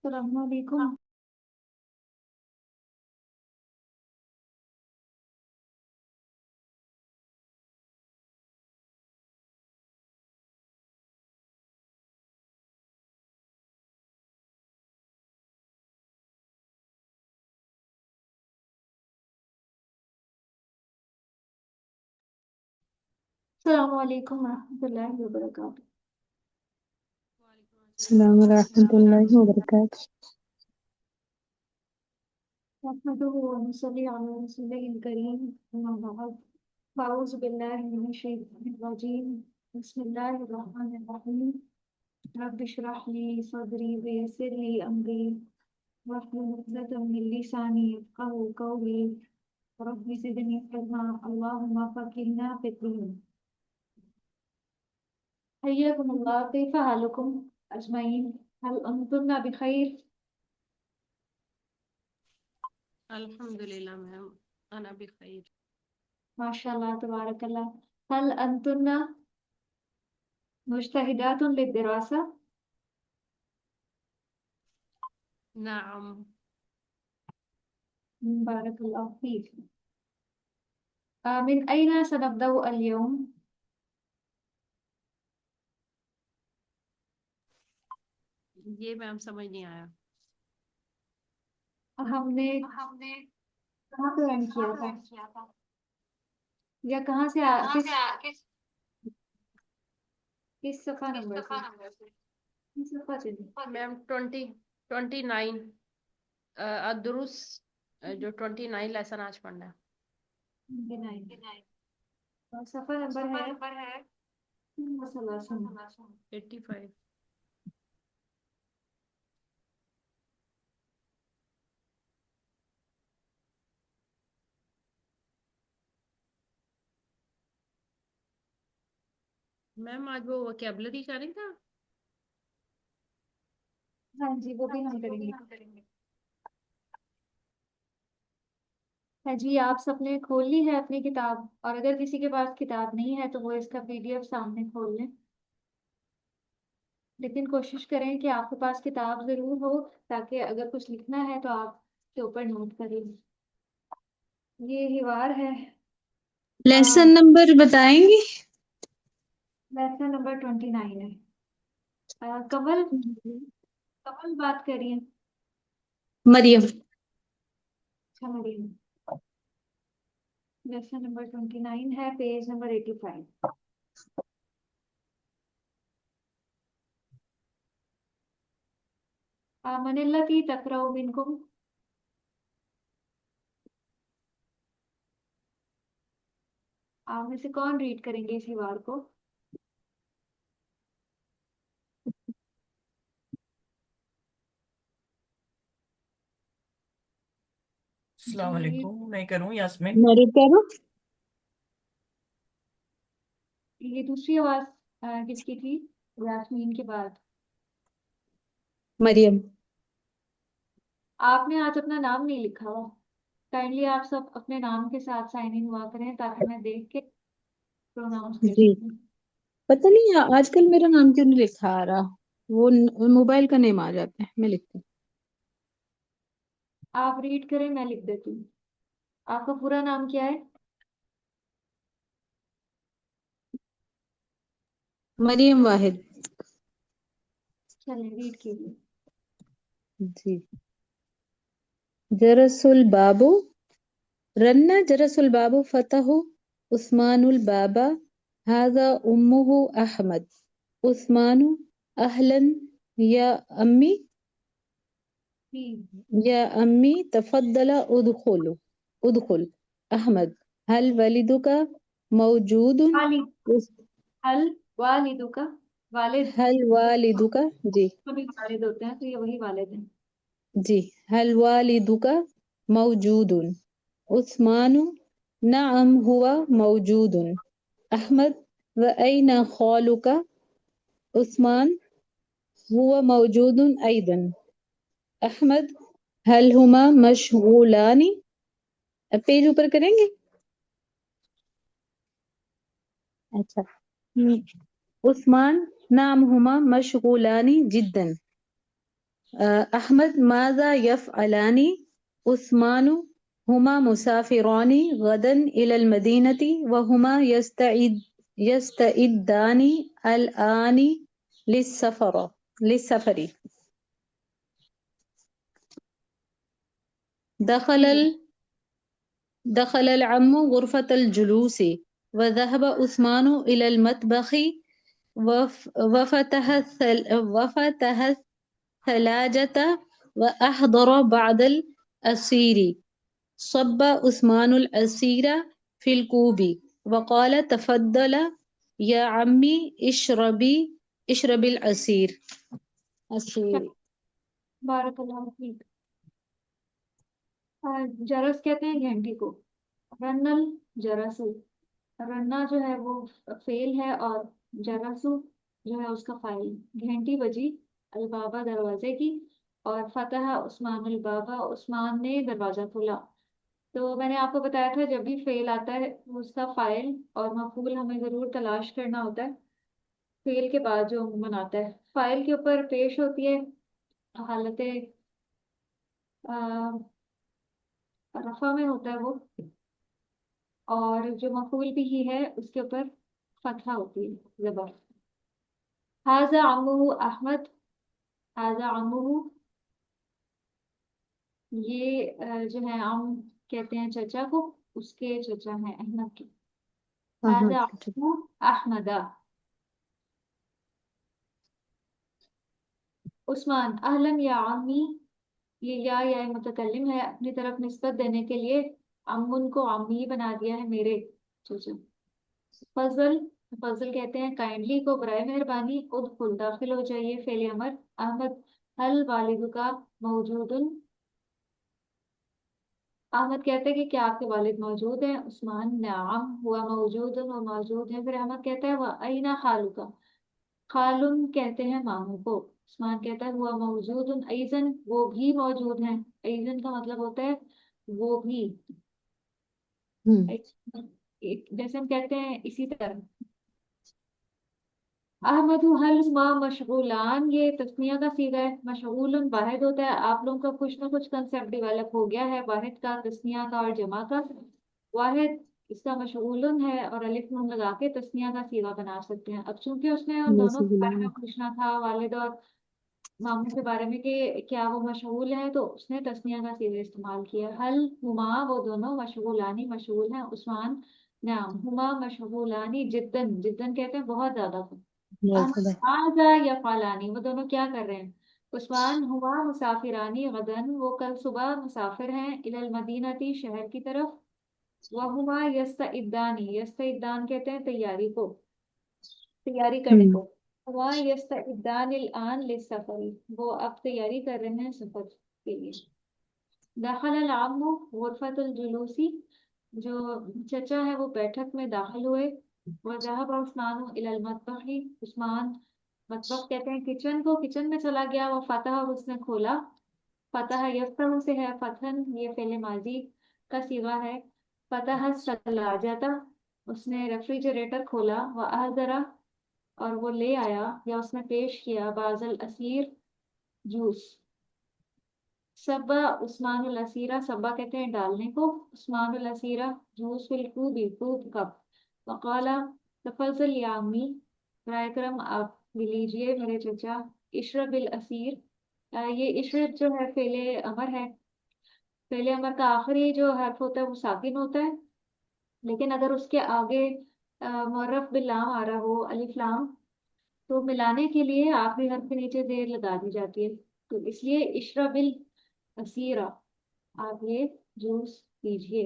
السلام علیکم۔ السلام علیکم ورحمۃ اللہ وبرکاتہ۔ السلام ورحمۃ اللہ وبرکاتہ۔ نحمدہ ونصلی علی رسولہ الکریم، اما بعد، فاعوذ باللہ من الشیطان الرجیم، بسم اللہ الرحمن الرحیم، رب اشرح لی صدری ویسر لی امری واحلل عقدۃ من لسانی یفقہوا قولی، رب زدنی علما، اللہم فقہنا فی الدین۔ حیاکم اللہ، کیف حالکم اجمعین؟ هل انتم بخیر؟ الحمدللہ میم، انا بخیر۔ ماشاء اللہ تبارک اللہ۔ هل انتن مجتہدات للدراسہ؟ نعم۔ بارک اللہ فیک۔ من أين سنبدأ اليوم؟ یہ میم سمجھ نہیں آیا۔ ہم نے کہاں پہ رن کیا تھا یا کہاں سے کس صفحہ نمبر سے؟ کس صفحہ سے؟ میم 29 الدروس، جو 29 لیسن آج پڑھنا ہے۔ اور صفحہ نمبر ہے 85۔ میم آج وہ ووکیبلری کا نہیں تھا؟ ہاں جی، وہ بھی ہم کریں گے۔ ہاں جی، آپ سب نے کھول لی ہے اپنی کتاب، اور اگر کسی کے پاس کتاب نہیں ہے تو وہ اس کا PDF سامنے کھول لیں، لیکن کوشش کریں کہ آپ کے پاس کتاب ضرور ہو تاکہ اگر کچھ لکھنا ہے تو آپ کے اوپر نوٹ کریں۔ یہ حوار ہے۔ لیسن نمبر بتائیں گی؟ لیسن نمبر 29 ہے۔ کمل بات کر رہی ہیں؟ مریم۔ اچھا مریم۔ لیسن نمبر 29 ہے، پیج نمبر 85۔ من الذی تقرأ منکم؟ آپ میں سے کون ریڈ کریں گے اس حوار کو؟ السلام علیکم، میں کروں یاسمین؟ میری کرو۔ یہ دوسری آواز کس کی تھی یاسمین کے بعد؟ مریم۔ آپ نے آج اپنا نام نہیں لکھا ہوا، کائنڈلی آپ سب اپنے نام کے ساتھ سائن ان ہوا کریں تاکہ میں دیکھ کے پروناؤنس کر جی، سکوں۔ پتہ نہیں آج کل میرا نام کیوں نہیں لکھا آ رہا، وہ موبائل کا نیم آ جاتا ہے، میں لکھتی ہوں۔ آپ ریڈ کریں، میں لکھ دیتی ہوں۔ آپ کا پورا نام کیا ہے؟ مریم واحد۔ چلیں ریڈ کیجیے۔ جی۔ جرس الباب، رنا جرس الباب فتح عثمان البابا، هذا امه احمد، عثمان اہلا یا امی، یا امی تفضل ادخل احمد، هل والدک موجود، ہل والدک، والد هل والدک، جی کبھی والد ہوتے ہیں تو یہ وہی والد ہیں۔ جی، هل والدک موجود، عثمان نعم هو موجود، احمد وأين خالک، عثمان هو موجود ايضا، احمد هل هما مشغولان، اب پیج اوپر کریں گے؟ اچھا، عثمان نعم هما مشغولان جدا، أحمد ماذا يفعلان عثمان هما مسافران غدا إلى المدينة وهما يستعدان الآن للسفر دخل العم غرفة الجلوس وذهب عثمان إلى المطبخ وفتح الثلاجة وأحضر بعض العصير. صب عثمان العصير في الكوب وقال تفضل يا عمي اشرب العصير. بارک اللہ فیک. جرس کہتے ہیں گھنٹی کو. رنل جرسو. رنا جو ہے وہ فعل ہے اور جرسو جو ہے اس کا فاعل. گھنٹی بجی البابا دروازے کی اور فتح عثمان البابا عثمان نے دروازہ کھولا. تو میں نے آپ کو بتایا تھا جب بھی فعل آتا ہے اس کا فاعل اور مفعول ہمیں ضرور تلاش کرنا ہوتا ہے. فعل کے بعد جو عموماً آتا ہے فاعل کے اوپر پیش ہوتی ہے حالت رفع میں ہوتا ہے وہ, اور جو مفعول بھی ہی ہے اس کے اوپر فتحہ ہوتی ہے زبر. ھذا عمہ احمد. ھذا عمہ یہ جو ہے عم کہتے ہیں چچا کو, اس کے چچا ہیں احمد کے. ھذا عمہ احمد. عثمان اہلاً یا عمی. یہ یا متکلم ہے اپنی طرف نسبت دینے کے لیے امن کو عمی بنا دیا ہے میرے چچا. فضل کہتے ہیں کائنڈلی کو برائے مہربانی. ادخل داخل ہو جائیے فعل امر. احمد حل والد کا موجود. احمد کہتے ہیں کہ کیا آپ کے والد موجود ہیں. عثمان نعم ہوا موجود وہ موجود ہیں. پھر احمد کہتا ہے وَأَيْنَ خَالُكَ. خالن کہتے ہیں ماموں کو. عثمان کہتا ہے ہوا موجود ایزن وہ بھی موجود ہیں. ایزن کا مطلب ہوتا ہے وہ بھی, جیسے ہم کہتے ہیں اسی طرح. احمد حل ما مشغولان یہ تثنیہ کا صیغہ ہے. مشغول واحد ہوتا ہے. آپ لوگوں کا کچھ نہ کچھ کنسیپٹ ڈیولپ ہو گیا ہے واحد کا, تثنیہ کا اور جمع کا. واحد اس کا مشغول ہے اور الف نون لگا کے تثنیہ کا صیغہ بنا سکتے ہیں. اب چونکہ اس نے ان دونوں کے بارے میں پوچھنا تھا والد اور ماموں کے بارے میں کہ کیا وہ مشغول ہیں, تو اس نے تثنیہ کا صیغہ استعمال کیا. حل ہما وہ دونوں مشغولانی مشغول ہیں. عثمان نعم ہما مشغولانی جدن. جدن کہتے ہیں بہت زیادہ. آزا یا فالانی وہ دونوں کیا کر رہے ہیں. عثمان ہما مسافرانی غدن وہ کل صبح مسافر ہیں. الی المدینتی شہر کی طرف. وہما یستعدانی یستعدان کہتے ہیں تیاری کو, تیاری کرنے کو. وہاں یستعدان الان للسفر وہ اب تیاری کر رہے ہیں سفر کے لیے. دخل العم غرفۃ الجلوسی جو چچا ہے وہ بیٹھک میں داخل ہوئے. وذهب عثمان الى المطبخ عثمان مطبخ کہتے ہیں کچن کو, کچن میں چلا گیا. وہ فتح اور اس نے کھولا. فتح یفتح سے ہے فتحن یہ فعل ماضی کا صیغہ ہے. فتح الثلاجۃ اس نے ریفریجریٹر کھولا. واحضر اور وہ لے آیا یا اس نے پیش کیا بعض العصیر جوس. سبا عثمان العصیرہ سبا کہتے ہیں ڈالنے کو. عثمان العصیرہ جوس فی الکوب کوب کپ. وقالا تفضل یا امی برائے کرم آپ بھی لیجیے میرے چچا. اشرب العصیر یہ اشرب جو ہے فعل امر ہے. فعل امر کا آخری جو حرف ہوتا ہے وہ ساکن ہوتا ہے, لیکن اگر اس کے آگے معرف باللام آ رہا ہو الف لام تو ملانے کے لیے آخری حرف کے نیچے زیر لگا دی جاتی ہے. تو اس لیے اشرب العصیرہ آپ یہ جوس پیجیے.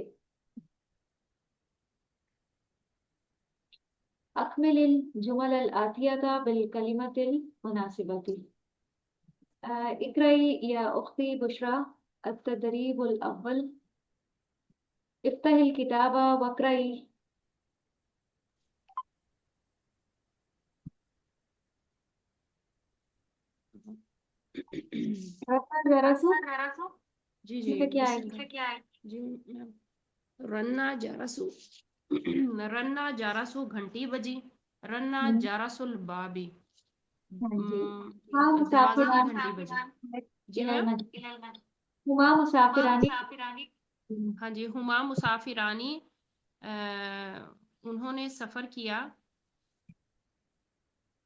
اکمل الجمل الآتیہ بالکلمۃ المناسبۃ. اقرئی یا اختی بشرا التدریب الاول. افتح الکتاب وقرئی. جی کیا ہے جی. رنا جارسو رنا جارسو گھنٹی بجی. رنا جارس البابی ہاں جی ہاں دروازے کی مسافران گھنٹی بجی. جی الى میم. المدينة ہما مسافرانی ہاں جی. ہما مسافرانی انہوں نے سفر کیا.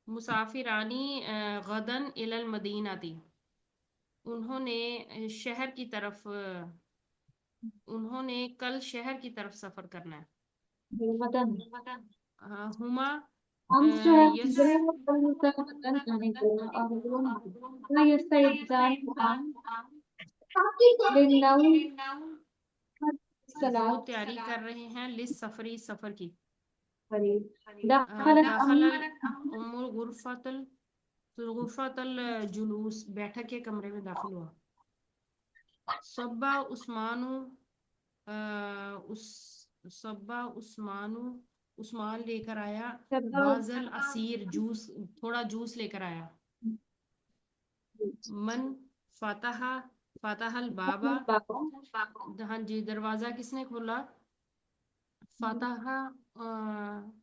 مسافرانی غدن الی المدینہ تھی. انہوں نے شہر کی طرف انہوں نے کل شہر کی طرف سفر کرنا ہے. مدن ہما امس جو ہے یس جو ہے وہ کل ہوتا ہے مدن آنے کو اور وہ یستعدان للنوم وہ الصلاة تیاری کر رہے ہیں لس سفری سفر کی. قریب دخلت دخل ام غرفت الجلوس بیٹھک کے کمرے میں داخل ہوا. صبا عثمانو صبا عثمان لے کر آیا. بازل اسیر جوس تھوڑا جوس لے کر آیا. من فتح البابا. ہاں جی. دروازہ کس نے کھولا؟ فتح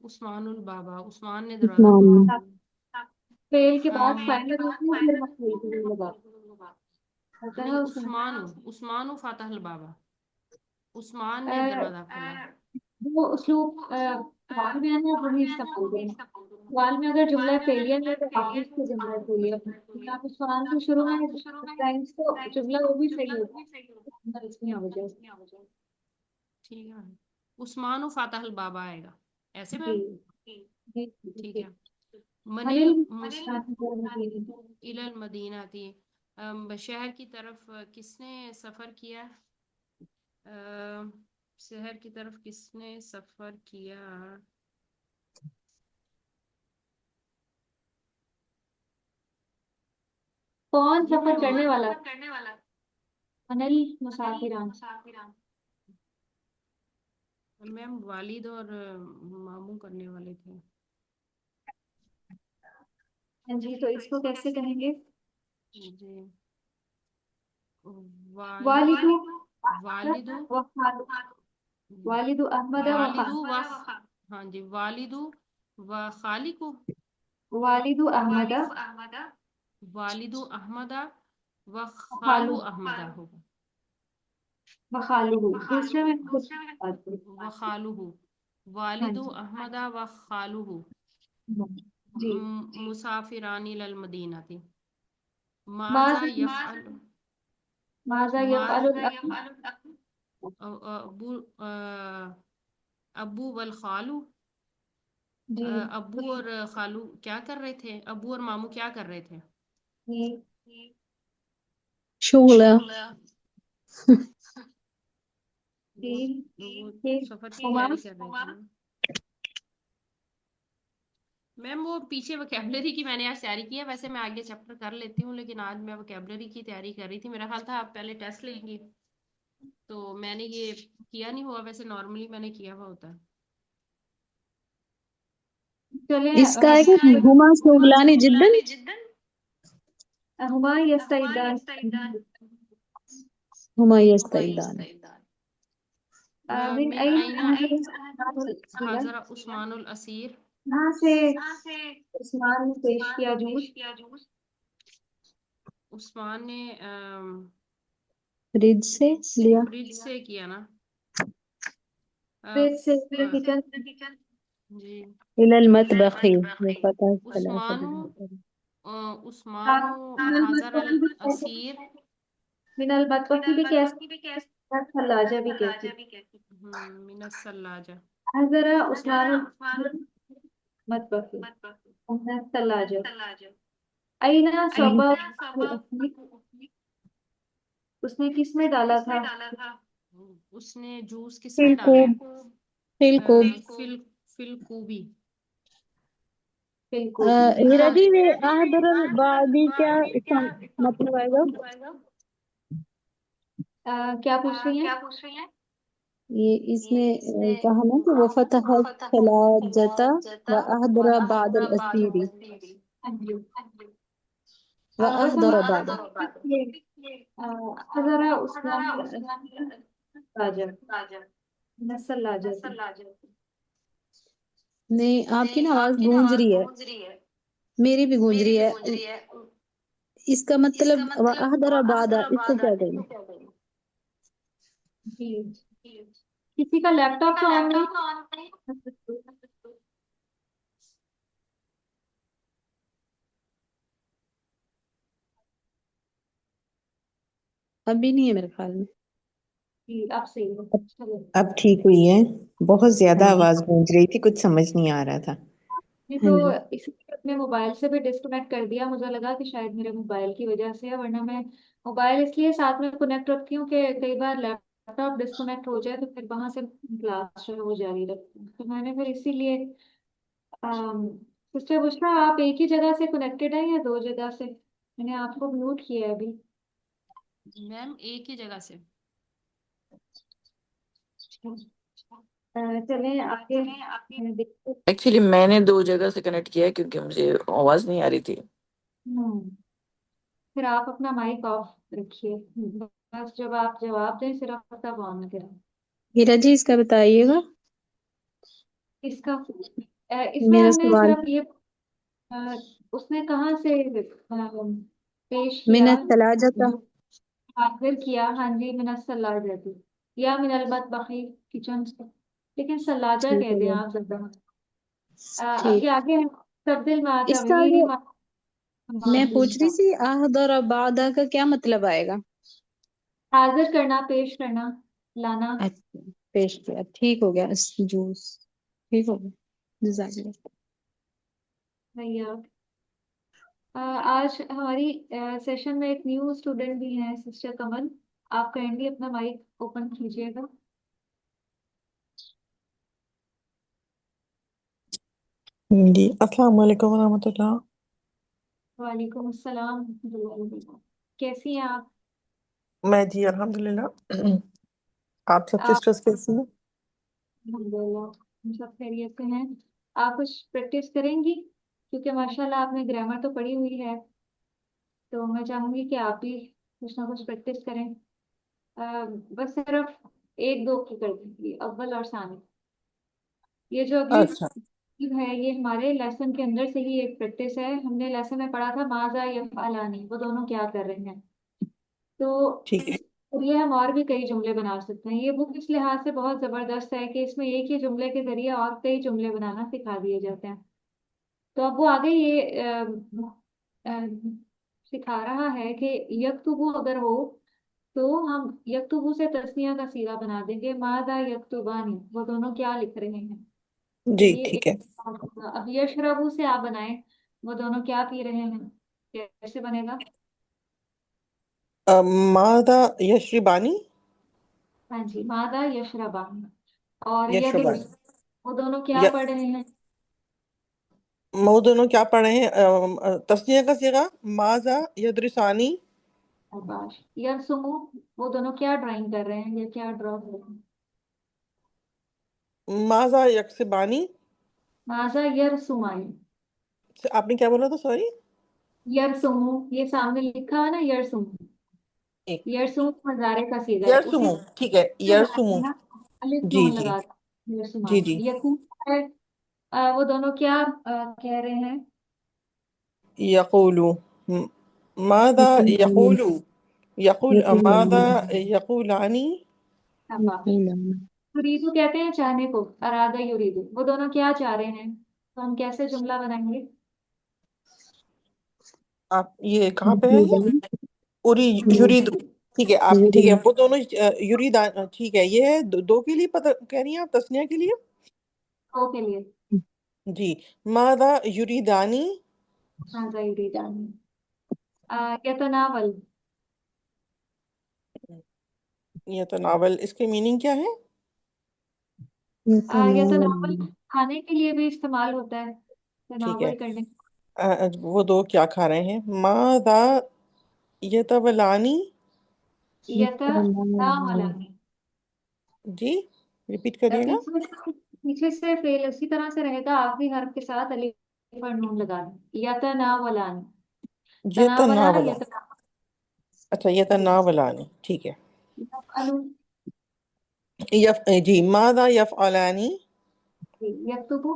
عثمان البابا. عثمان نے دروازہ عثمان کھولا. فعل کے بعد فائنل ہوتی ہے پھر مفعول کے لگا ہوتا ہے نہیں اس میں عثمان فتح البابا. عثمان نے دروازہ کھولا. وہ اسلوب سوال میں ہے نا وہی استعمال کریں. سوال میں اگر جملہ فعلیہ ہے تو آخر سے جملہ فعلیہ ہے. آپ سوال کے شروع میں ٹائمس تو جملہ وہ بھی صحیح ہوتا ہے اس میں آ جائے. ٹھیک ہے. عثمان فتح البابا آئے گا ایسے جی میم. جی ٹھیک ہے. منل الی المدینہ تھی. شہر کی طرف کس نے سفر کیا؟ شہر کی طرف کس نے سفر کیا؟ کون سفر کرنے والا؟ منل مسافران. میم والد اور ماموں کرنے والے تھے. ہاں جی تو اس کو کیسے کہیں گے؟ جی والد والد والد احمد والد و ہاں جی. والد و خالق. والد احمد والد احمد و خالو خالو احمد ہوگا. خالو دوسرے میں خود بات کریں. و خالو ہاں والد جی احمد و خالو جی مسافرانی للمدینہ تھی. ماذا ماذا یفعل ماذا يفعل الأخ؟ ابو ابو والخالو. جی ابو اور خالو کیا کر رہے تھے؟ ابو اور ماموں کیا کر رہے تھے؟ جی شغلة جی وہ جی سفر کی ہما تیاری کر رہے تھے. میم وہ پیچھے وکیبلری کی میں نے آج تیاری کی ہے. ویسے میں آگے چیپٹر کر لیتی ہوں لیکن آج میں وکیبلری کی تیاری کر رہی تھی. میرا خیال تھا آپ پہلے ٹیسٹ لیں گی تو میں نے یہ کیا نہیں ہوا. ویسے نارملی میں نے کیا ہوا ہوتا ہے. چلیں اس کا ہے کہ ہما شغلانی جدا. ہما يستعدان ہما يستعدان. من من أين أين حضر عثمان الأسیر. یہاں سے عثمان نے پیش کیا جوس. عثمان نے فریج سے لیا. فریج سے کیا نا. فریج سے کچن. جی إلى المطبخ وفتح عثمان ثلاثة. عثمان حضر الأسیر. من المطبخ بھی کیسے ثلاجہ بھی کیسے من الثلاجہ. حضر عثمان المطبخ ثلاجہ. اینا صبا اس نے کس میں ڈالا تھا؟ اس نے جوس کس في میں ڈالا؟ الكوب في الكوب. فی الکوبی. بالکل ہیرا جی یہ احضر البادی کیا اس کا مطلب آئے گا؟ کیا پوچھ رہی ہیں؟ یہ اس میں کہا نا کہ وہ فتح ثلاجة وأحضر بعد الأسير ہاں جی اصل وأحضر بعد. حضر عثمان ثلاجہ ثلاجہ. نہیں آپ کی نا آواز گونج رہی ہے. میری بھی گونج رہی ہے. اس کا مطلب وَأَحْضَرَ بَعْدَ، اس کو کیا کہیں؟ جی کسی کا لیپ ٹاپ تو آن نہیں. ابھی نہیں ہے میرے خیال میں. جی اب صحیح ہو. چلو اب ٹھیک ہوئی ہے. بہت زیادہ ہاں جی آواز گونج رہی تھی، کچھ سمجھ نہیں آ رہا تھا. نے ہاں تو جی. اس لیے اپنے موبائل سے بھی ڈسکنیکٹ کر دیا. مجھے لگا کہ شاید میرے موبائل کی وجہ سے ہے، ورنہ میں موبائل اس لیے ساتھ میں کنیکٹ رکھتی ہوں کہ کئی بار لیپ ٹاپ ڈسکنیکٹ ہو جائے تو پھر وہاں سے کلاس جو ہے وہ جاری رکھتی ہوں. تو میں نے پھر اسی لیے سسٹر بشرا آپ ایک ہی جگہ سے کنیکٹڈ ہیں یا دو جگہ سے؟ میں نے آپ کو میوٹ کیا ہے ابھی. میم ایک ہی جگہ سے. چلیں آگے دیکھتے. ایکچولی میں نے 2 جگہ سے کنیکٹ کیا ہے کیونکہ مجھے آواز نہیں آ رہی تھی. پھر آپ اپنا مائک آف رکھیے، بس جب آپ جواب دیں صرف تب آن کریں. ہیرا جی اس کا بتائیے گا. اس کا اس میں میرا ہم نے سوال صرف یہ اس نے کہاں سے پیش کیا، من الثلاجة. حاضر کیا. ہاں جی من الثلاجة یا من المطبخ کچن سے، لیکن ثلاجہ ٹھیک کہہ ہو دیں گیا. آپ زیادہ. ٹھیک. ابھی آگے تبدیل میں اس آتا کا یہی جو میں پوچھ رہی تھی احضر بعد کا کیا مطلب آئے گا؟ حاضر کرنا، پیش کرنا، لانا. اچھا پیش کیا. ٹھیک ہو گیا. جوس ٹھیک ہو گیا. جزاک اللہ. بھیا آج ہماری سیشن میں ایک نیو اسٹوڈنٹ بھی ہیں سسٹر کمل. آپ کائنڈلی اپنا مائک اوپن کیجیے گا. جی السلام علیکم ورحمۃ اللہ. وعلیکم السلام ورحمۃ اللہ وبرکاتہ. کیسی ہیں آپ؟ میں جی الحمدللہ. آپ سب آپ سسٹرز کیسی ہیں؟ الحمدللہ ہم سب خیریت سے ہیں. آپ کچھ پریکٹس کریں گی کیونکہ ماشاء اللہ آپ نے گرامر تو پڑھی ہوئی ہے، تو میں چاہوں گی کہ آپ بھی کچھ نہ کچھ پریکٹس کریں. بس صرف ایک دو کی کر دیجیے، اول اور ثانی. یہ جو اگلی اچھا ہے یہ ہمارے لیسن کے اندر سے ہی ایک پریکٹس ہے. ہم نے لیسن میں پڑھا تھا ماذا یفعلانی، وہ دونوں کیا کر رہے ہیں. تو ٹھیک ہے. اس یہ ہم اور بھی کئی جملے بنا سکتے ہیں. یہ بک اس لحاظ سے بہت زبردست ہے کہ اس میں ایک ہی جملے کے ذریعے اور کئی جملے بنانا سکھا دیے جاتے ہیں. تو اب وہ آگے یہ سکھا رہا ہے کہ یکتبو اگر ہو تو ہم یکتبو سے تسنیہ کا صیغہ بنا دیں گے. ماذا یکتبانی، وہ دونوں کیا لکھ رہے ہیں. تو جی یہ ٹھیک ہے. اب یشربو سے آپ بنائیں، وہ دونوں کیا پی رہے ہیں. کیسے بنے گا؟ ماذا یشربانی. ہاں جی ماذا یشربانی. اور یدرس، یشربانی. وہ دونوں کیا پڑھ رہے ہیں. وہ دونوں کیا پڑھ رہے ہیں؟ تسنیہ کا صیغہ ماذا یدرسانی. شاباش. یرسمو، وہ دونوں کیا ڈرائنگ کر رہے ہیں یا کیا ڈرا کر رہے ہیں. ماذا یکسبانی. ماذا یرسمانی. آپ نے کیا بولا تھا؟ سوری. یرسمو، یہ سامنے لکھا ہے نا یرسمو. ایک یرسمو مضارع کا صیغہ ہے، اسی یرسمو. ٹھیک ہے سے یرسمو. الف جی نون جی لگا جی یرسمانی. جی. یقوم ہے وہ دونوں کیا کہہ رہے ہیں. یقول. ماذا یقول. یقول ماذا یقولانی. شاباش. یریدو کہتے ہیں چاہنے کو، ارادہ یریدو. وہ دونوں کیا چاہ رہے ہیں. تو ہم کیسے جملہ بنائیں گے. آپ یہ کہاں پہ ہے یہ؟ اوری یرید. ٹھیک ہے آپ. ٹھیک ہے وہ دونوں یرید. ٹھیک ہے یہ ہے دو کے لیے پتہ کہہ رہی ہیں آپ، تسنیہ کے لیے. او کے لیے. جی ماذا یریدانی. ماذا یریدانی. یتناول. یہ تو ناول، اس کی میننگ کیا ہے؟ یتناول کھانے کے لیے بھی استعمال ہوتا ہے، ٹھیک ہے. تناول کرنے. وہ دو کیا کھا رہے ہیں. ماذا یتولانی. یتناولانی. جی ریپیٹ کریے گا. پیچھے سے فعل اسی طرح سے رہے گا، آخری حرف کے ساتھ الف اور نون لگا دیں. یتناولانی. تناولا یتناولا. اچھا یتناولانی. ٹھیک ہے. یفعلوا. جی ماذا یفعلانی. یکتبوا.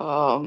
um,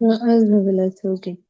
أذهب إلى السوق.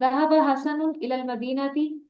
ذهب حسن إلى المدينة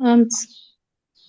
أمس.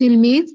تلميذ.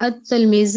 التلميذ.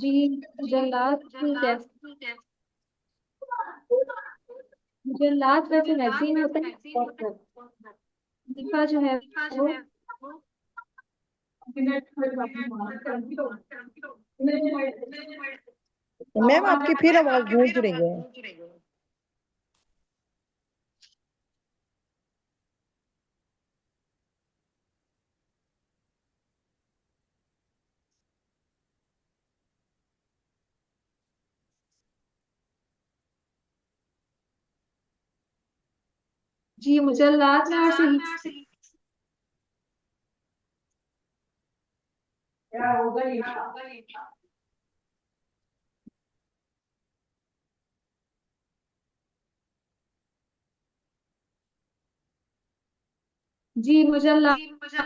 جی مجلات کیسے، مجلات ویسے میگزین ہوتا ہے اور صحیفہ جو ہے وہ میم آپ کی پھر آواز گونج رہی ہے. جی مجلات میں اور صحیح کیا ہوگا یہ. جی مجلات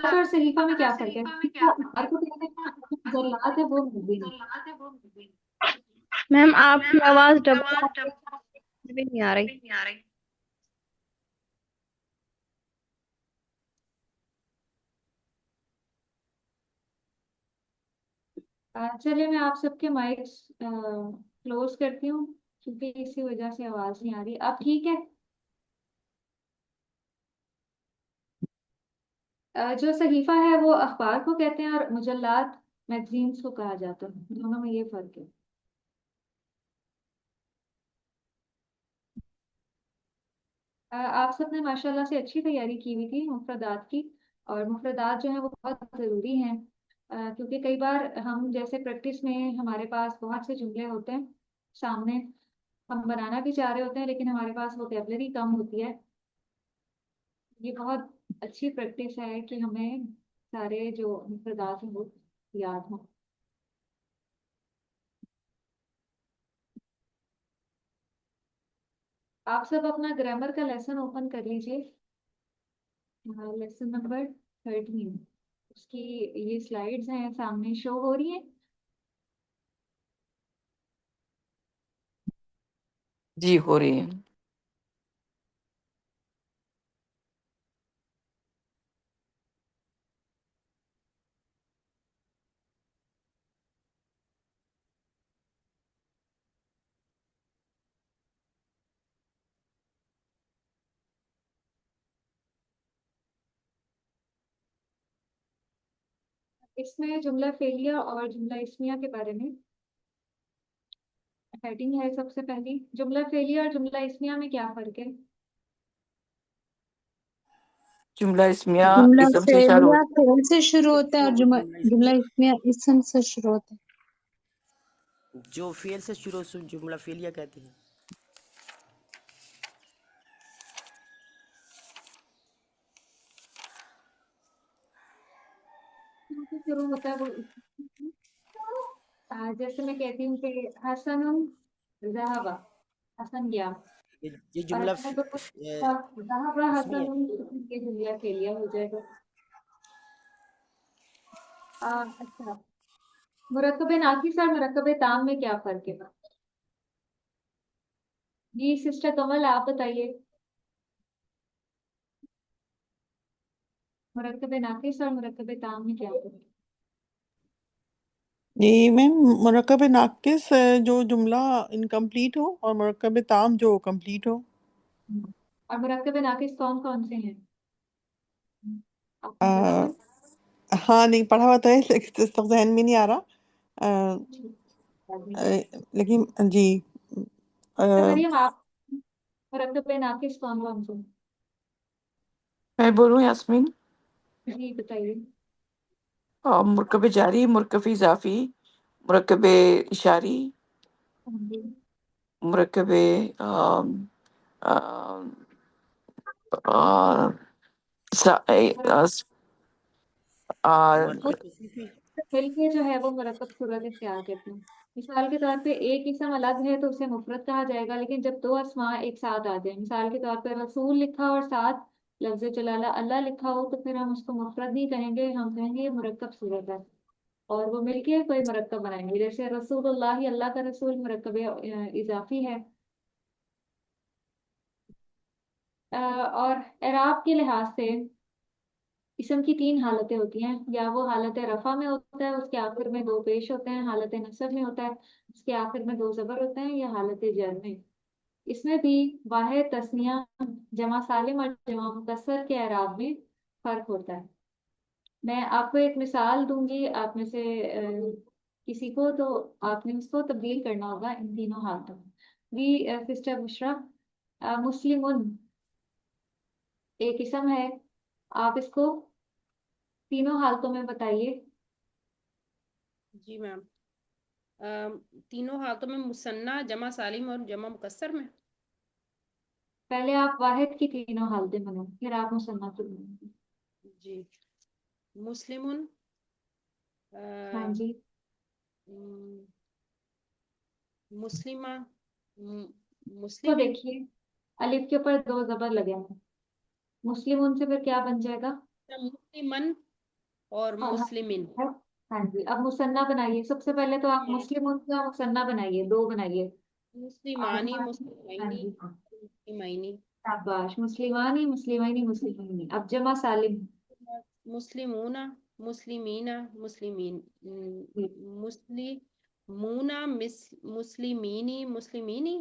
اور صحیفہ میں کیا فرق ہے؟ اخبار کو کہتے ہیں، مجلات ہے وہ موبائل. میم آپ کی آواز ڈبل آ رہی ہے، بھی نہیں آ رہی. چلیے میں آپ سب کے مائکس کلوز کرتی ہوں کیونکہ اسی وجہ سے آواز نہیں آ رہی. اب ٹھیک ہے. جو صحیفہ ہے وہ اخبار کو کہتے ہیں اور مجلات میگزینس کو کہا جاتا ہے. دونوں میں یہ فرق ہے. آپ سب نے ماشاءاللہ سے اچھی تیاری کی ہوئی تھی مفردات کی. اور مفردات جو ہیں وہ بہت ضروری ہیں کیونکہ کئی بار ہم جیسے پریکٹس میں ہمارے پاس بہت سے جملے ہوتے ہیں سامنے، ہم بنانا بھی چاہ رہے ہوتے ہیں لیکن ہمارے پاس ووکیبلری کم ہوتی ہے. یہ بہت اچھی پریکٹس ہے کہ ہمیں سارے جو مفردات ہیں وہ یاد ہوں. آپ سب اپنا گرامر کا لیسن اوپن کر لیجئے. لیسن نمبر 13 اس کی یہ سلائیڈز ہیں سامنے شو ہو رہی ہیں. جی ہو رہی ہے. اس میں جملہ فعلیہ اور جملہ اسمیہ کے بارے میں ہیڈنگ ہے. سب سے پہلی جملہ فعلیہ اور جملہ اسمیہ میں کیا فرق ہے؟ جملہ اسمیہ جملہ اسم سے شروع فعلیہ ہوتا فعل سے شروع ہوتا ہے اور جملہ جملہ اسمیہ اسمیہ اسم سے شروع ہوتا ہے. جو فعل سے شروع سے جملہ فعلیہ کہتے ہیں. شروع ہوتا ہے وہ جیسے میں کہتی ہوں کہ حسن ذهب، حسن گیا. یہ اور جملہ اگر میں ذهب اسمی ہے. حسن یہ جملہ فعلیہ ہو جائے گا. اچھا مرکب ناقص اور مرکب تام میں کیا فرق ہے؟ جی سسٹر کمل آپ بتائیے. مرکب ناقص اور مرکب تام میں کیا فرق ہے؟ جی میم مرکب ناقص جو جملہ انکمپلیٹ ہو اور مرکب تام جو کمپلیٹ ہو. اور مرکب ناقص کون کون سے ہیں آپ آ، نے پڑھا ہوا ہاں نہیں پڑھا ہوتا ہے لیکن اس وقت ذہن میں نہیں آ رہا. آ، ہے؟ لیکن جی آ، مریم آپ مرکب ناقص کون کون سے ہیں؟ میں بولوں یاسمین؟ جی بتائیے. مرکب جاری، مرکب اضافی، مرکب اشاری، جی مرکب آم، آم، آ، سا- آ، آ، مرکب توصیفی. مل کے جو ہے وہ مرکب صورت اختیار کرتے ہیں. مثال کے طور پہ ایک اسم الگ ہے تو اسے مفرد کہا جائے گا لیکن جب دو اسماء ایک ساتھ آ جائیں، مثال کے طور پہ رسول لکھا اور ساتھ لفظ جلالہ اللہ لکھا ہو تو پھر ہم اس کو مفرد نہیں کہیں گے، ہم کہیں گے یہ مرکب صورت ہے اور وہ مل کے کوئی مرکب بنائیں گے. جیسے رسول اللہ، اللہ کا رسول مرکب اضافی ہے. اور اعراب کے لحاظ سے اسم کی تین حالتیں ہوتی ہیں، یا وہ حالت رفع میں ہوتا ہے، اس کے آخر میں دو پیش ہوتے ہیں، حالت نصب میں ہوتا ہے، اس کے آخر میں دو زبر ہوتے ہیں، یا حالت جر میں۔ اس میں بھی واحد، تثنیہ، جمع سالم اور جمع مکسر کے اعراب میں فرق ہوتا ہے۔ میں آپ کو ایک مثال دوں گی، آپ میں سے کسی کو، تو آپ نے اس کو تبدیل کرنا ہوگا ان تینوں حالتوں میں۔ بھی سسٹر بشرا، مسلمن ایک اسم ہے، آپ اس کو تینوں حالتوں میں بتائیے۔ جی میم، تینوں حالتوں میں مثنیٰ، جمع سالم اور جمع مکسر میں۔ پہلے آپ واحد کی تینوں حالتیں بنائیں، پھر آپ مثنیٰ کی بنائیں گے۔ جی، مسلمن، ہاں جی، مسلمہ، تو مسلمین، دیکھیے الف کے اوپر دو زبر لگے ہیں، مسلم ان سے پھر کیا بن جائے گا؟ مسلمن اور اور مسلمین۔ ہاں جی، اب مثنیٰ بنائیے، سب سے پہلے تو آپ ہاں، مسلم ان کا مثنیٰ بنائیے، دو بنائیے۔ مسلمانی، ہاں مسلمینی، جی، مسلمینی، شاباش، مسلمانی، مسلمینی، مسلمینی۔ اب جمع سالم، مسلمون، مسلمین، مسلمین، جی، مسلمون، مسلمینی، مسلمینی۔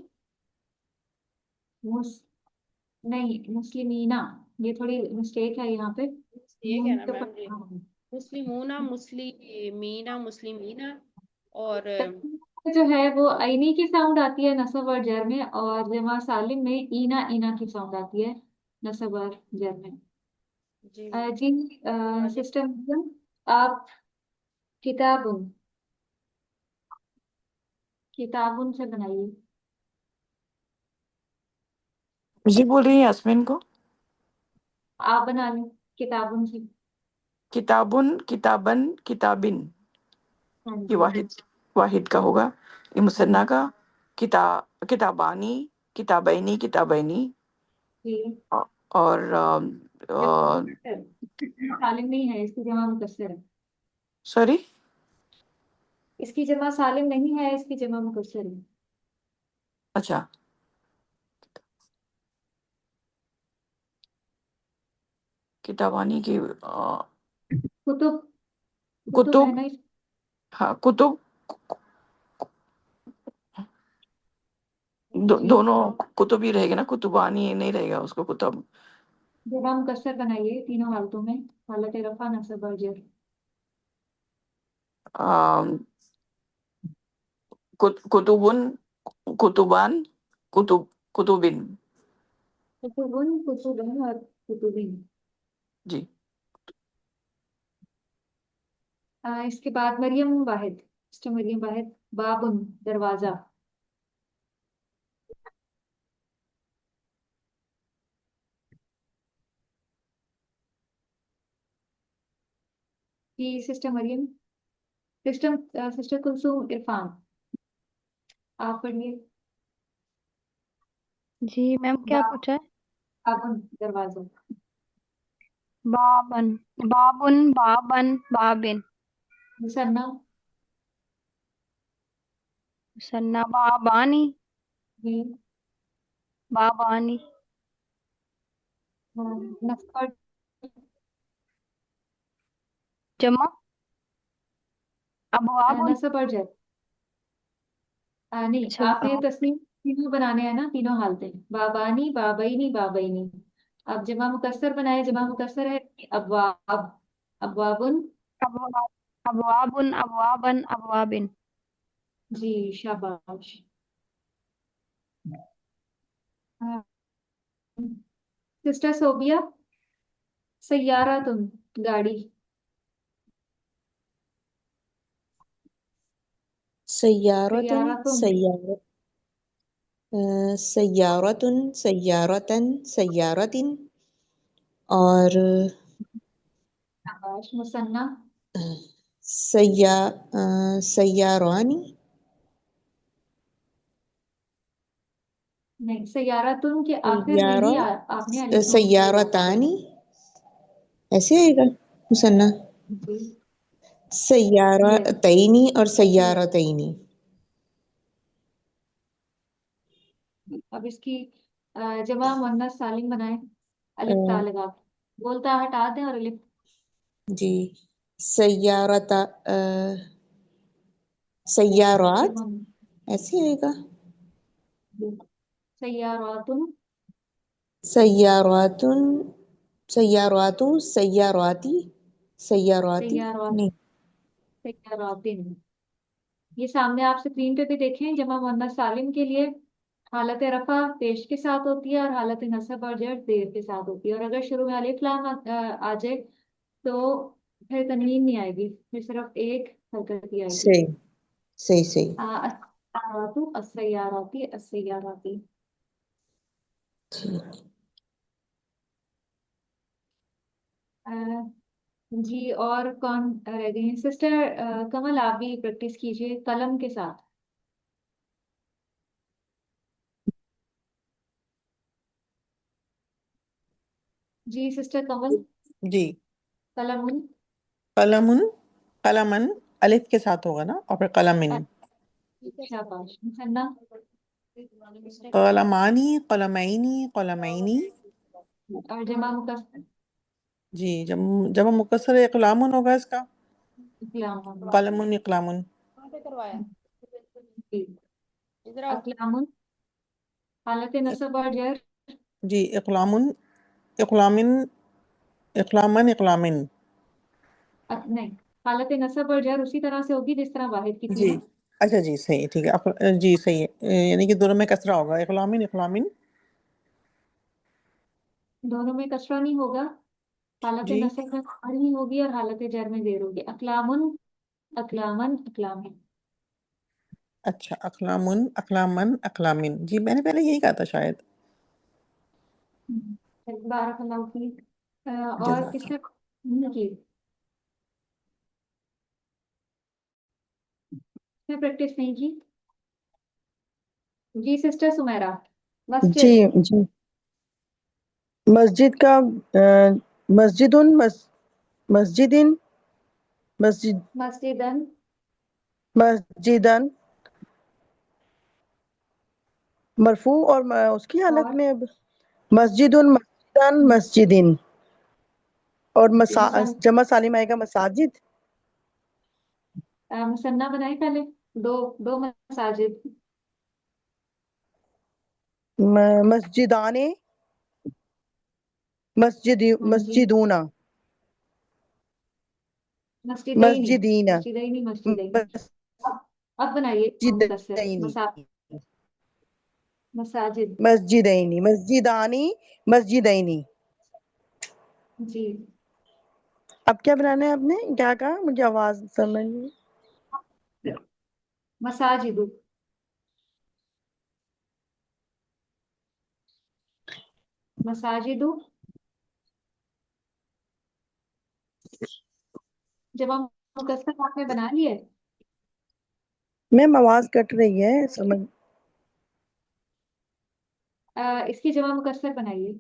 مس نہیں، مسلمینہ، یہ تھوڑی مسٹیک ہے یہاں پہ، ٹھیک ہے نون نا کے اوپر میم جی، ہاں۔ مسلمون، مسلمین، مسلمین، اور جو ہے وہ عینی کی ساؤنڈ آتی ہے نصب اور جر میں، اور جمع سالم میں اینا اینا کی ساؤنڈ آتی ہے نصب اور جر میں۔ جی میم، جی، سسٹم آپ کتاب کتابن سے بنائیے۔ مجھے بول رہی ہیں یاسمین کو؟ آپ بنا لیں کتابن سے۔ کتابن، کتابن، کتابن، ہاں یہ جی، واحد، واحد کا ہوگا، یہ مثنیٰ کا کتابانی، کتابینی، کتابینی، جی، اور سالم نہیں ہے، اس کی جمع مکسر ہے، سوری، اس کی جمع سالم نہیں ہے، اس کی جمع مکسر ہے۔ اچھا، کتابانی کی کتب، کتب کتب، ہے نا ہاں کتب، جی، دونوں کتب ہی رہے گا نا، کتبانی نہیں رہے گا اس کو، کتب۔ جمع مکسر بنائیے تینوں حالتوں میں، حالت رفع، نصب اور جر۔ آم، کتبن، کتبان، کتب، کتبن، کتبن، کتبن اور کتبین۔ جی۔ اس کے بعد مریم واحد، مسٹر مریم واحد، بابن دروازہ، جی سسٹر مریم، سسٹر کلثوم عرفان، آپ پڑھیے۔ جی میم، کیا پوچھا ہے؟ بابن دروازہ، بابن، بابن، بابن، بابن، مثنیٰ، سنا، بابانی، جی، بابانی، نصب اور جمع، ابوابن۔ نصب اور جر۔ نہیں، اچھا، آپ نے تصنیف تینوں بنانے ہیں نا، تینوں حالتیں، بابانی، بابینی، بابینی۔ اب جمع مکسر بنائے، جمع مکسر ہے ابواب، ابوابن، ابواب، ابوابن، ابوابن، ابوابن۔ جی شاباش۔ سسٹر صوبیہ، سیارہ تم، گاڑی، سیارة، سیارہ تم، سيارة، سيارة، سيارة، سيارة، اور شاباش، مثنیٰ، سیا سیاران، نہیں، سیارہ تم کے آخر میں سیارہ، ہی آپ نے الف نون کی اضافہ سیارتان، کرنا ایسے آئے گا مثنیٰ، ہے۔ جی، یس، سیارتین اور ایسے ہی سیارتین۔ اب اس کی جمع مؤنث سالم بنائیں، الف تا لگا کے، بولتا ہٹا دیں اور الف جی سیارت سیارات ایسے آئے گا سیارات سیارات سیارات سیاراتی سیاراتی سیارات نہیں سیارات یہ سامنے آپ اسکرین پہ بھی دیکھیں جمع مؤنث سالم کے لیے حالت رفع پیش کے ساتھ ہوتی ہے اور حالت نصب اور جر دیر کے ساتھ ہوتی ہے، اور اگر شروع میں الف لام آ جائے تو پھر تنوین نہیں آئے گی، پھر صرف ایک حرکت ہی آئے گی۔ صحیح صحیح صحیح السیارات السیاراتی السیاراتی۔ ٹھیک جی اور کون رہ گئی ہیں؟ سسٹر کمل آپ بھی پریکٹس کیجئے قلم کے ساتھ۔ جی سسٹر کمل جی قلم قلم قلمن الف کے ساتھ ہوگا نا، اور پھر قلمن، شاباش مسنہ قلمانی قلمینی قلمینی۔ اور جمع مکسر جی جب مکسر اقلامن ہوگا اس کا، اقلام قلمن اقلامن۔ جی اقلام حالت نصب اور جر جی اقلامن اقلامن اقلامن اقلامن۔ نہیں، حالت نصب اور جر اسی طرح سے ہوگی جس طرح واحد کی تھی جی نا۔ اچھا جی صحیح ٹھیک ہے، جی صحیح ہے، یعنی کہ دونوں میں کسرہ ہوگا، اقلامن اقلامن۔ دونوں میں کسرہ نہیں ہوگا، حالت جی نصب میں فعل نہیں ہوگی اور حالت جر میں زیر ہوگی۔ اقلامن اقلامن اقلامن۔ اچھا اقلامن اقلامن اقلامن، جی میں نے پہلے یہی کہا تھا شاید۔ بارک اللہ فیک۔ اور جزاک کس نے نہیں کی؟ میں پریکٹس نہیں کی؟ جی سسٹر سمیرہ جی مسجد جی مسجد کا مسجد مسجدن مسجد مسجدن مسجدن مرفوع اور اس کی حالت اور میں اب مسجد مسجدن مسجدن، اور مسن جمع سالم آئے گا مساجد۔ مسنہ بنائی پہلے، دو مساجد۔ مسجدان مسجد جی مسجدون مسجدینی مسجدین مسجدینی مسجدینی۔ اب بنائیے مختصر مسجدین مساجد۔ مسجدینی مسجدانی مسجدینی۔ جی اب کیا بنانا ہے آپ نے، کیا کہا؟ مجھے آواز سمجھ نہیں۔ مساجد مساجد جب ہم مکسر آپ نے بنا لیے، میم آواز کٹ رہی ہے سمجھ۔ اس کی جمع مکسر بنائیے۔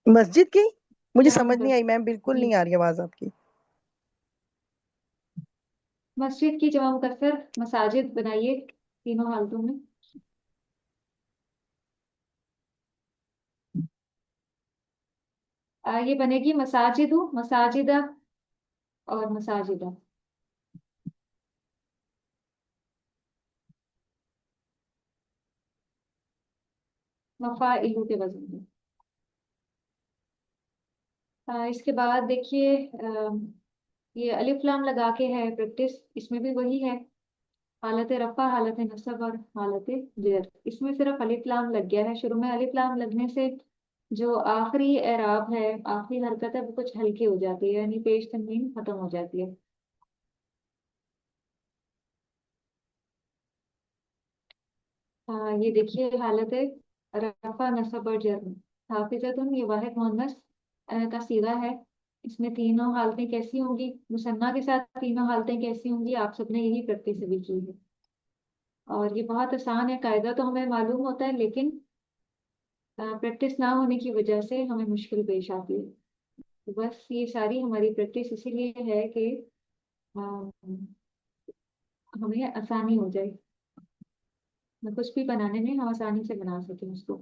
مسجد کی مجھے جمع سمجھ نہیں مکسر آئی میم، بالکل جی نہیں آ رہی آواز آپ کی۔ مسجد کی جمع مکسر مساجد بنائیے تینوں حالتوں میں۔ یہ بنے گی مساجد مساجدہ اور مساجدہ۔ مفاعل کے وزن میں۔ اس کے بعد دیکھیے یہ الف لام لگا کے ہے پریکٹس، اس میں بھی وہی ہے، حالت رفع حالت نصب اور حالت جر۔ اس میں صرف الف لام لگ گیا ہے، شروع میں الف لام لگنے سے جو آخری اعراب ہے، آخری حرکت ہے، وہ کچھ ہلکی ہو جاتی ہے، یعنی پیش تنوین ختم ہو جاتی ہے۔ یہ دیکھیے حالت رفع نصب اور جر۔ حافظتن یہ واحد مؤنث کا صیغہ ہے، اس میں تینوں حالتیں کیسی ہوں گی، مثنیٰ کے ساتھ تینوں حالتیں کیسی ہوں گی، آپ سب نے یہی پریکٹس ابھی کی ہے، اور یہ بہت آسان ہے، قاعدہ تو ہمیں معلوم ہوتا ہے لیکن پریکٹس نہ ہونے کی وجہ سے ہمیں مشکل پیش آتی ہے۔ تو بس یہ ساری ہماری پریکٹس اسی لیے ہے کہ ہمیں آسانی ہو جائے، کچھ بھی بنانے میں ہم آسانی سے بنا سکیں اس کو۔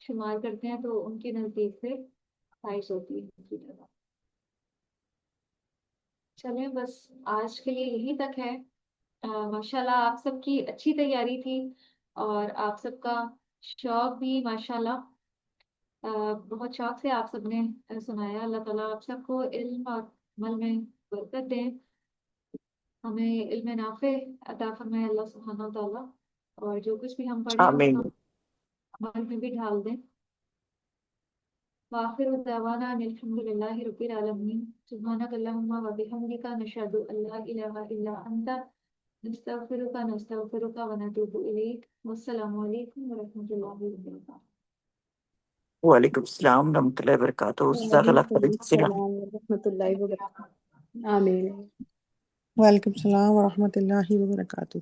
شمار کرتے ہیں تو ان کے نزدیک سے 22 ہوتی ہے ان کی جگہ. چلیں بس آج کے لیے یہی تک ہے. ماشاءاللہ آپ سب کی اچھی تیاری تھی اور آپ سب کا شوق بھی ماشاءاللہ بہت شوق سے آپ سب نے سنایا. اللہ تعالیٰ آپ سب کو علم اور عمل میں برکت دیں. ہمیں علم نافع عطا فرمائے اللہ سبحانہ و تعالیٰ, اور جو کچھ بھی ہم پڑھیں اس آمین. کو عمل میں بھی ڈھال دیں. وآخر دعوانا ان الحمد للہ رب العالمین. سبحانک اللہم و بحمدک نشہد ان لا الہ الا انت نستغفرک ونتوب الیک. والسلام علیکم ورحمۃ اللہ وبرکاتہ. وعلیکم السلام ورحمۃ اللہ وبرکاتہ. جزاک اللہ وعلیکم خیر. السلام ورحمۃ اللہ وبرکاتہ. آمین. وعلیکم السلام ورحمۃ اللہ وبرکاتہ.